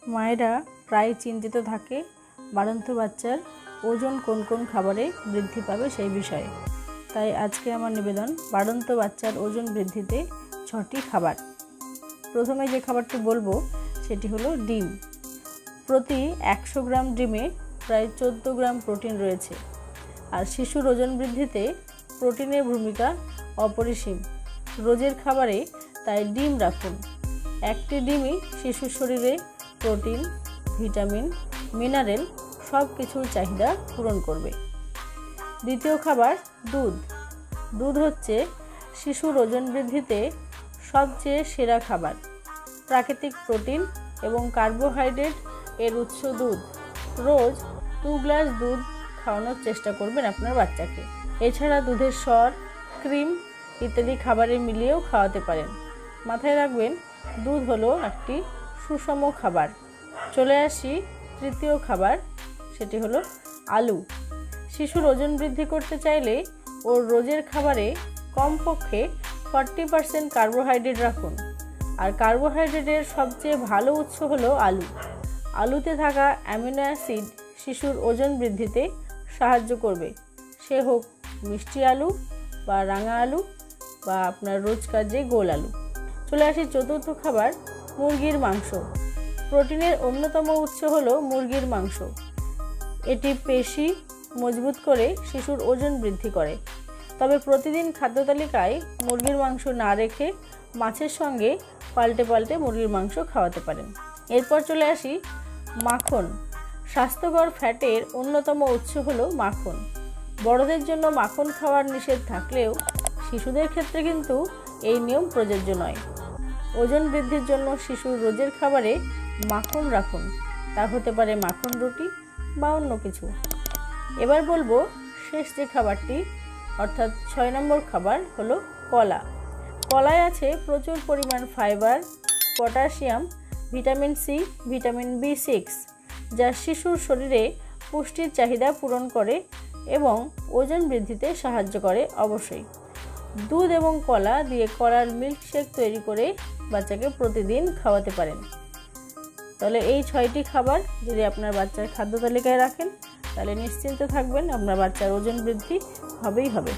মায়েরা প্রায় চিন্তিত থাকে বাড়ন্ত বাচ্চার ওজন কোন কোন খাবারে বৃদ্ধি পাবে সেই বিষয়ে। তাই আজকে আমার নিবেদন বাড়ন্ত বাচ্চার ওজন বৃদ্ধিতে 6টি খাবার। প্রথমে যে খাবারটি বলবো সেটি হলো ডিম। প্রতি 100 গ্রাম ডিমে প্রায় 14 গ্রাম প্রোটিন রয়েছে। আর শিশুর ওজন বৃদ্ধিতে প্রোটিনের ভূমিকা অপরিসীম। রোজের খাবারে তাই ডিম রাখুন। একটি ডিমই শিশুর শরীরে প্রোটিন, ভিটামিন, মিনারেল সব কিছুর চাহিদা পূরণ করবে। দ্বিতীয় খাবার দুধ। দুধ হচ্ছে শিশুর ওজন বৃদ্ধিতে সবচেয়ে সেরা খাবার। প্রাকৃতিক প্রোটিন এবং কার্বোহাইড্রেট এর উৎস দুধ। রোজ 2 গ্লাস দুধ খাওয়ানোর চেষ্টা করবেন আপনার বাচ্চাকে। এছাড়া দুধের সর, ক্রিম ইত্যাদি খাবারে মিলিয়েও খাওয়াতে পারেন। মাথায় রাখবেন দুধ হলো একটি সুষম খাবার। চলে আসি তৃতীয় খাবার, সেটি হলো আলু। শিশুর ওজন বৃদ্ধি করতে চাইলে ওর রোজের খাবারে কমপক্ষে 40% কার্বোহাইড্রেট রাখুন। আর কার্বোহাইড্রেটের সবচেয়ে ভালো উৎস হলো আলু। আলুতে থাকা অ্যামিনো অ্যাসিড শিশুর ওজন বৃদ্ধিতে সাহায্য করবে, সে হোক মিষ্টি আলু বা রাঙা আলু বা আপনার রোজকার যে গোল আলু। চলে আসি চতুর্থ খাবার, মুরগির মাংস। প্রোটিনের অন্যতম উৎস হলো মুরগির মাংস। এটি পেশি মজবুত করে শিশুর ওজন বৃদ্ধি করে। তবে প্রতিদিন খাদ্য তালিকায় মুরগির মাংস না রেখে মাছের সঙ্গে পাল্টে পাল্টে মুরগির মাংস খাওয়াতে পারেন। এরপর চলে আসি মাখন। স্বাস্থ্যকর ফ্যাটের অন্যতম উৎস হলো মাখন। বড়দের জন্য মাখন খাওয়ার নিষেধ থাকলেও শিশুদের ক্ষেত্রে কিন্তু এই নিয়ম প্রযোজ্য নয়। ওজন বৃদ্ধির জন্য শিশুর রোজের খাবারে মাখন রাখুন। তা হতে পারে মাখন রুটি বা অন্য কিছু। এবার বলবো শেষ যে খাবারটি, অর্থাৎ 6 নম্বর খাবার হলো কলা। কলায় আছে প্রচুর পরিমাণ fibre, potassium, vitamin C, vitamin B6, যা শিশুর শরীরে পুষ্টির চাহিদা পূরণ করে এবং ওজন বৃদ্ধিতে সাহায্য করে। অবশ্যই দুধ এবং কলা দিয়ে কলার মিল্কশেক তৈরি করে বাচ্চাকে প্রতিদিন খাওয়াতে পারেন। তাহলে এই 6টি খাবার যদি আপনার বাচ্চার খাদ্য তালিকায় রাখেন তাহলে নিশ্চিন্ত থাকবেন আপনার বাচ্চার ওজন বৃদ্ধি হবেই হবে।